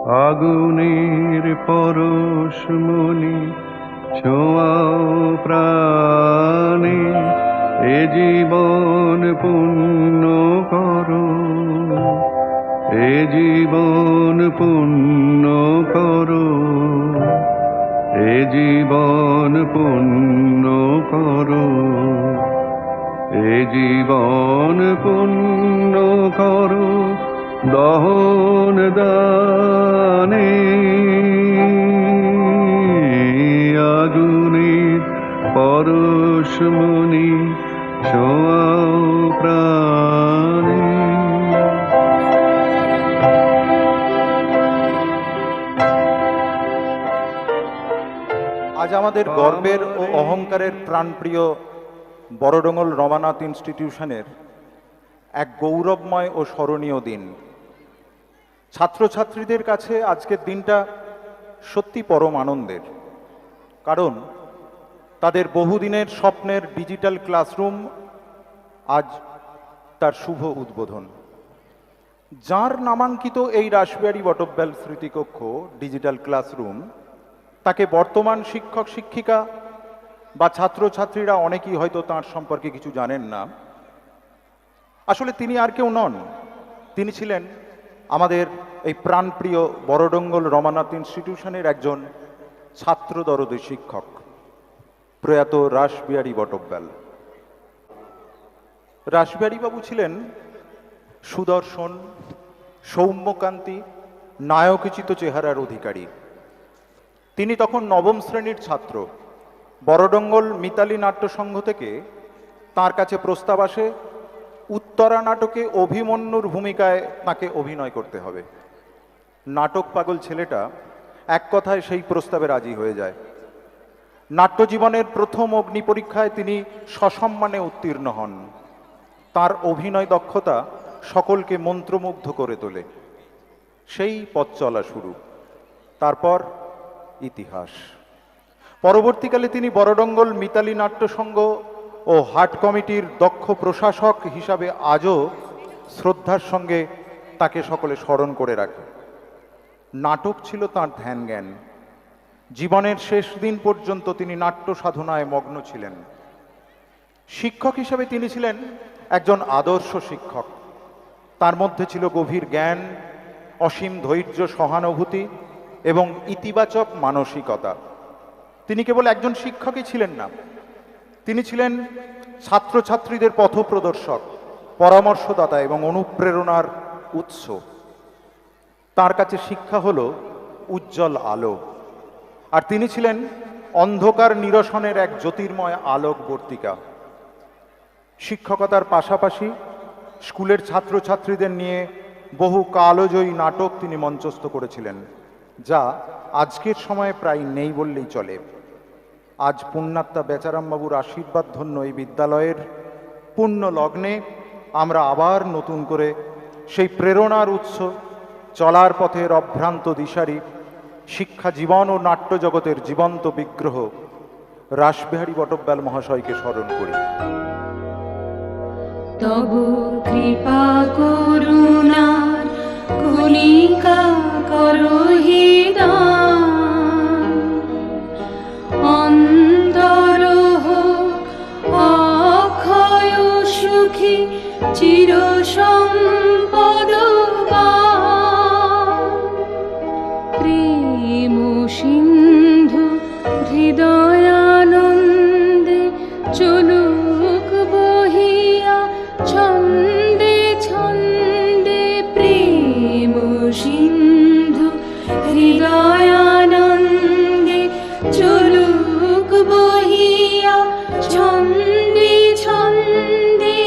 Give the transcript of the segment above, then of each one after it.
আগুনের পরশমণি ছোঁয়াও প্রাণে, এ জীবন পুণ্য করো, এ জীবন পুণ্য করো, এ জীবন পুণ্য করো, এ জীবন পুণ্য করো, দহন দানে আগুনের পরশমণি ছোঁয়াও প্রাণে। আজ আমাদের গর্বের ও অহংকারের প্রাণপ্রিয় বড়ডোঙ্গল রমানাথ ইনস্টিটিউশনের এক গৌরবময় ও স্মরণীয় দিন। ছাত্রছাত্রীদের কাছে আজকের দিনটা সত্যি পরম আনন্দের, কারণ তাদের বহুদিনের স্বপ্নের ডিজিটাল ক্লাসরুম আজ তার শুভ উদ্বোধন। যার নামাঙ্কিত এই রাসবিহারী বটব্যাল স্মৃতিকক্ষ ডিজিটাল ক্লাসরুম, তাকে বর্তমান শিক্ষক শিক্ষিকা বা ছাত্রছাত্রীরা অনেকেই হয়তো তার সম্পর্কে কিছু জানেন না। আসলে তিনি আর কেউ নন, তিনি ছিলেন আমাদের এই প্রাণপ্রিয় বড়ডোঙ্গল রমানাথ ইনস্টিটিউশনের একজন ছাত্র দরদী শিক্ষক, প্রয়াত রাসবিহারী বটব্যাল। রাসবিহারীবাবু ছিলেন সুদর্শন, সৌম্যকান্তি, নায়কোচিত চেহারার অধিকারী। তিনি তখন নবম শ্রেণীর ছাত্র। বড়ডোঙ্গল মিতালি নাট্য সংঘ থেকে তার কাছে প্রস্তাব আসে উত্তরা নাটকে অভিমন্যুর ভূমিকায় তাকে অভিনয় করতে হবে। নাটক পাগল ছেলেটা এক কথায় সেই প্রস্তাবে রাজি হয়ে যায়। নাট্যজীবনের প্রথম অগ্নি পরীক্ষায় তিনি সসম্মানে উত্তীর্ণ হন। তার অভিনয় দক্ষতা সকলকে মন্ত্রমুগ্ধ করে তোলে। সেই পথ চলা শুরু, তারপর ইতিহাস। পরবর্তীকালে তিনি বড়ডোঙ্গল মিতালি নাট্য সংঘ ও হাট কমিটির দক্ষ প্রশাসক হিসাবে আজও শ্রদ্ধার সঙ্গে তাকে সকলে স্মরণ করে রাখে। নাটক ছিল তাঁর ধ্যান জ্ঞান। জীবনের শেষ দিন পর্যন্ত তিনি নাট্য সাধনায় মগ্ন ছিলেন। শিক্ষক হিসেবে তিনি ছিলেন একজন আদর্শ শিক্ষক। তার মধ্যে ছিল গভীর জ্ঞান, অসীম ধৈর্য, সহানুভূতি এবং ইতিবাচক মানসিকতা। তিনি কেবল একজন শিক্ষকই ছিলেন না, তিনি ছিলেন ছাত্রছাত্রীদের পথপ্রদর্শক, পরামর্শদাতা এবং অনুপ্রেরণার উৎস। তার কাছে শিক্ষা হলো উজ্জ্বল আলো, আর তিনি ছিলেন অন্ধকার নিরসনের এক জ্যোতির্ময় আলোকবর্তিকা। শিক্ষকতার পাশাপাশি স্কুলের ছাত্রছাত্রীদের নিয়ে বহু কালজয়ী নাটক তিনি মঞ্চস্থ করেছিলেন, যা আজকের সময়ে প্রায় নেই বললেই চলে। আজ পুণ্যাত্মা বেচারামবাবুর আশীর্বাদ ধন্য এই বিদ্যালয়ের পুণ্য লগ্নে আমরা আবার নতুন করে সেই প্রেরণার উৎস, চলার পথের অভ্রান্ত দিশারি, শিক্ষা জীবন ও নাট্য জগতের জীবন্ত বিগ্রহ রাসবিহারী বটব্যাল মহাশয়কে স্মরণ করি। তব কৃপা করুণার কণিকা করহি দান, অন্তর হোক অক্ষয় সুখী চির সম্পদবান, প্রেম সিন্ধু হৃদয়ানন্দে চলুক বহিয়া ছন্দে ছন্দে, প্রেম সিন্ধু হৃদয়ানন্দে চলুক বহিয়া ছন্দে ছন্দে,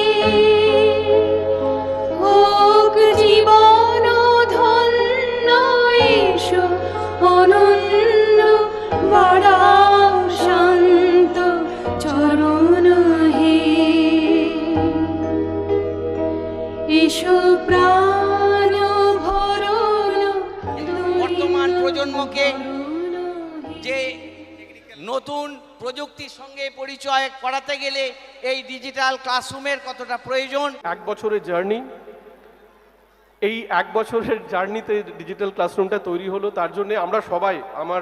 হোক জীবন ধন্য এসো অনন্য, বাড়াও শান্ত চরণ হে, এসো প্রাণ ভরণ। বর্তমান প্রজন্মকে যে নতুন প্রযুক্তির সঙ্গে পরিচয় করাতে গেলে এই ডিজিটাল ক্লাসরুমের কতটা প্রয়োজন। এক বছরের জার্নি, এই 1 বছরের জার্নিতে ডিজিটাল ক্লাসরুমটা তৈরি হলো, তার জন্য আমরা সবাই, আমার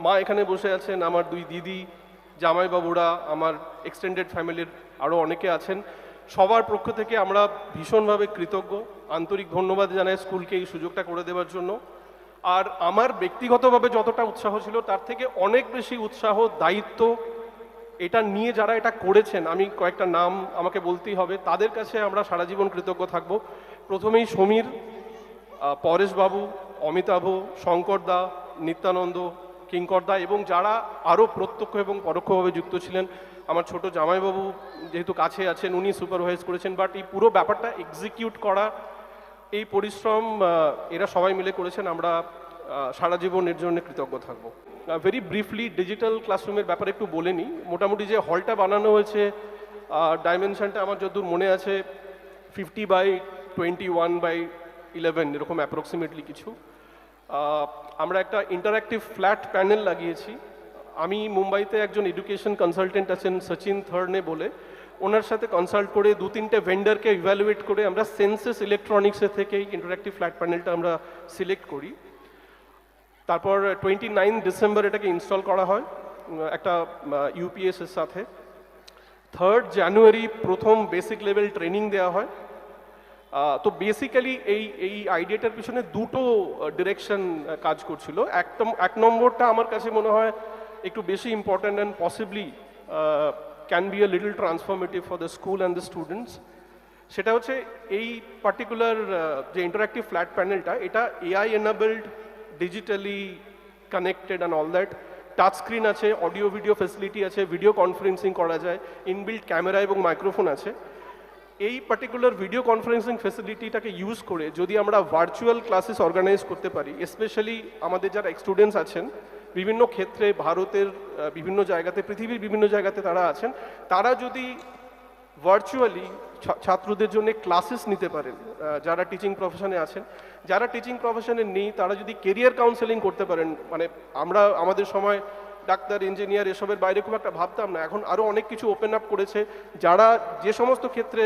মা এখানে বসে আছেন, আমার 2 দিদি, জামাইবাবুরা, আমার এক্সটেন্ডেড ফ্যামিলির আরও অনেকে আছেন, সবার পক্ষ থেকে আমরা ভীষণভাবে কৃতজ্ঞ। আন্তরিক ধন্যবাদ জানাই স্কুলকে এই সুযোগটা করে দেওয়ার জন্য। আর আমার ব্যক্তিগতভাবে যতটা উৎসাহ ছিল তার থেকে অনেক বেশি উৎসাহ, দায়িত্ব এটা নিয়ে যারা এটা করেছেন, আমি কয়েকটা নাম আমাকে বলতেই হবে, তাদের কাছে আমরা সারা জীবন কৃতজ্ঞ থাকব। প্রথমেই সমীর, পরেশবাবু, অমিতাভ, শঙ্করদা, নিত্যানন্দ, কিঙ্করদা এবং যারা আরও প্রত্যক্ষ এবং পরোক্ষভাবে যুক্ত ছিলেন। আমার ছোট জামাইবাবু যেহেতু কাছে আছেন, উনি সুপারভাইজ করেছেন, বাট এই পুরো ব্যাপারটা এক্সিকিউট করা, এই পরিশ্রম এরা সবাই মিলে করেছেন। আমরা সারা জীবন এর জন্য কৃতজ্ঞ থাকবো। ভেরি ব্রিফলি ডিজিটাল ক্লাসরুমের ব্যাপারে একটু বলে নিই। মোটামুটি যে হলটা বানানো হয়েছে, ডাইমেনশনটা আমার যতদূর মনে আছে 50x21x11 এরকম অ্যাপ্রক্সিমেটলি কিছু। আমরা একটা ইন্টারঅ্যাক্টিভ ফ্ল্যাট প্যানেল লাগিয়েছি। আমি মুম্বাইতে একজন এডুকেশন কনসালটেন্ট আছেন সচিন থর্নে বলে, ওনার সাথে কনসাল্ট করে 2-3টে ভেন্ডারকে ইভ্যালুয়েট করে আমরা সেন্সেস ইলেকট্রনিক্সের থেকে ইন্টারঅ্যাক্টিভ ফ্ল্যাট প্যানেলটা আমরা সিলেক্ট করি। তারপর 29 ডিসেম্বর এটাকে ইনস্টল করা হয় একটা ইউপিএসের সাথে। 3rd জানুয়ারি প্রথম বেসিক লেভেল ট্রেনিং দেওয়া হয়। তো বেসিক্যালি এই আইডিয়াটার পিছনে দুটো ডিরেকশন কাজ করছিল। এক নম্বরটা আমার কাছে মনে হয় একটু বেশি important and possibly can be a little transformative for the school and the students. সেটা হচ্ছে এই পার্টিকুলার যে ইন্টারঅ্যাক্টিভ ফ্ল্যাট প্যানেলটা, এটা AI enabled, digitally connected and all that. Touch screen আছে, অডিও ভিডিও ফেসিলিটি আছে, ভিডিও কনফারেন্সিং করা যায়, ইনবিল্ট ক্যামেরা এবং মাইক্রোফোন আছে। এই পার্টিকুলার ভিডিও কনফারেন্সিং ফেসিলিটিটাকে ইউজ করে যদি আমরা ভার্চুয়াল ক্লাসেস অর্গানাইজ করতে পারি, স্পেশালি আমাদের যারা স্টুডেন্টস আছেন বিভিন্ন ক্ষেত্রে, ভারতের বিভিন্ন জায়গাতে, পৃথিবীর বিভিন্ন জায়গাতে তারা আছেন, তারা যদি ভার্চুয়ালি ছাত্রদের জন্য ক্লাসেস নিতে পারেন, যারা টিচিং প্রফেশনে আছেন, যারা টিচিং প্রফেশনে নেই তারা যদি কেরিয়ার কাউন্সেলিং করতে পারেন, মানে আমরা আমাদের সময় ডাক্তার, ইঞ্জিনিয়ার এসবের বাইরে খুব একটা ভাবতাম না, এখন আরও অনেক কিছু ওপেন আপ করেছে। যারা যে সমস্ত ক্ষেত্রে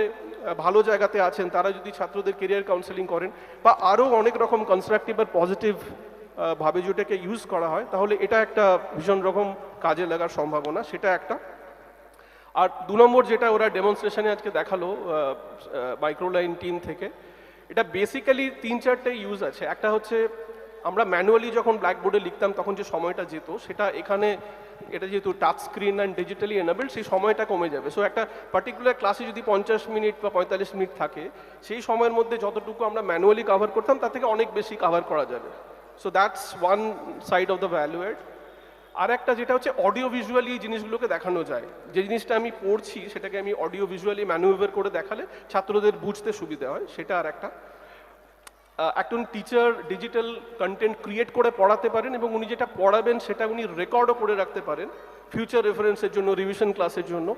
ভালো জায়গাতে আছেন তারা যদি ছাত্রদের কেরিয়ার কাউন্সেলিং করেন বা আরও অনেক রকম কনস্ট্রাকটিভ আর পজিটিভ ভাবে যেটাকে ইউজ করা হয়, তাহলে এটা একটা ভীষণ রকম কাজে লাগার সম্ভাবনা, সেটা একটা। আর 2 নম্বর যেটা ওরা ডেমনস্ট্রেশনে আজকে দেখালো মাইক্রোলাইন টিম থেকে, এটা বেসিক্যালি 3-4টে ইউজ আছে। একটা হচ্ছে আমরা ম্যানুয়ালি যখন ব্ল্যাকবোর্ডে লিখতাম তখন যে সময়টা যেত, সেটা এখানে এটা যেহেতু touch screen and digitally enabled, সেই সময়টা কমে যাবে। সো একটা পার্টিকুলার ক্লাসে যদি 50 মিনিট বা 45 মিনিট থাকে, সেই সময়ের মধ্যে যতটুকু আমরা ম্যানুয়ালি কভার করতাম তার থেকে অনেক বেশি কভার করা যাবে। So that's one side of the value add. আর একটা যেটা হচ্ছে অডিও ভিজুয়ালি জিনিসগুলোকে দেখানো যায়, যে জিনিসটা আমি পড়ছি সেটাকে আমি অডিও ভিজুয়ালি ম্যানুভার করে দেখালে ছাত্রদের বুঝতে সুবিধা হয়, সেটা আর একটা। একজন টিচার ডিজিটাল কন্টেন্ট ক্রিয়েট করে পড়াতে পারেন এবং উনি যেটা পড়াবেন সেটা উনি রেকর্ডও করে রাখতে পারেন ফিউচার রেফারেন্সের জন্য, রিভিশন ক্লাসের জন্য।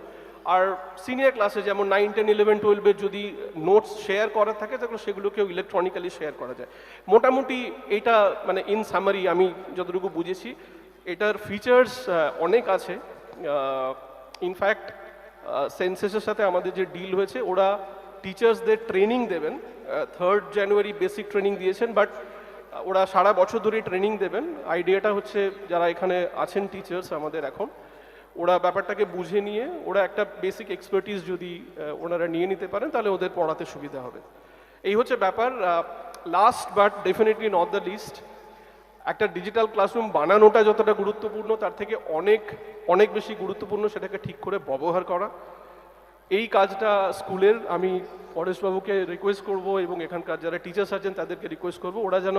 আর সিনিয়র ক্লাসে যেমন 9, 10, 11, 12-এর যদি নোটস শেয়ার করা থাকে তাহলে সেগুলোকেও ইলেকট্রনিক্যালি শেয়ার করা যায়। মোটামুটি এইটা মানে ইন সামারি আমি যতটুকু বুঝেছি, এটার ফিচার্স অনেক আছে। ইনফ্যাক্ট সেন্সেসের সাথে আমাদের যে ডিল হয়েছে, ওরা টিচার্সদের ট্রেনিং দেবেন। 3rd জানুয়ারি বেসিক ট্রেনিং দিয়েছেন, বাট ওরা সারা বছর ধরেই ট্রেনিং দেবেন। আইডিয়াটা হচ্ছে যারা এখানে আছেন টিচার্স আমাদের এখন, ওরা ব্যাপারটাকে বুঝে নিয়ে ওরা একটা বেসিক এক্সপার্টিস যদি ওনারা নিয়ে নিতে পারেন তাহলে ওদের পড়াতে সুবিধা হবে। এই হচ্ছে ব্যাপার। Last but definitely not the least, একটা ডিজিটাল ক্লাসরুম বানানোটা যতটা গুরুত্বপূর্ণ তার থেকে অনেক অনেক বেশি গুরুত্বপূর্ণ সেটাকে ঠিক করে ব্যবহার করা। এই কাজটা স্কুলের, আমি পরেশবাবুকে রিকোয়েস্ট করব এবং এখানকার যারা টিচার্স আছেন তাদেরকে রিকোয়েস্ট করব ওরা যেন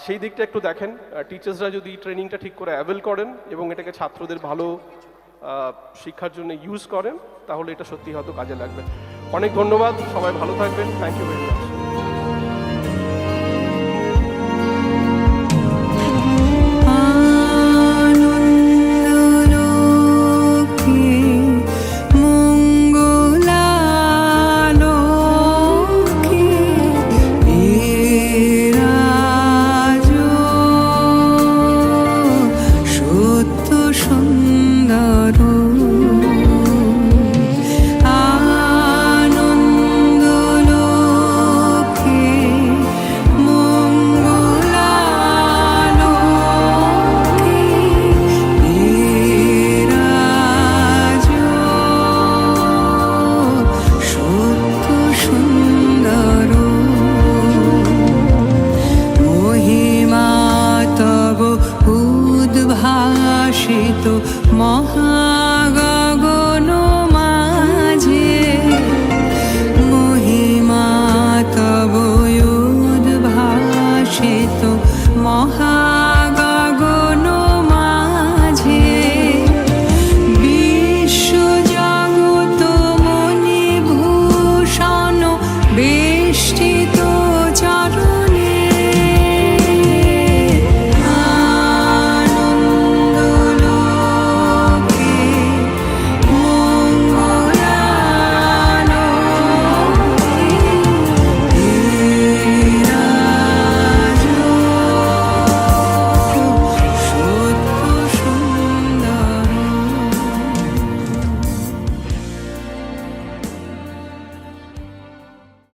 সেই দিকটা একটু দেখেন। টিচার্সরা যদি ট্রেনিংটা ঠিক করে অ্যাভেল করেন এবং এটাকে ছাত্রদের ভালো শিক্ষার জন্য ইউজ করেন তাহলে এটা সত্যি হয়তো কাজে লাগবে। অনেক ধন্যবাদ, সবাই ভালো থাকবেন। Thank you very much. মহাগগন মাঝে মহিমা তব উদ্ভাসিত মহা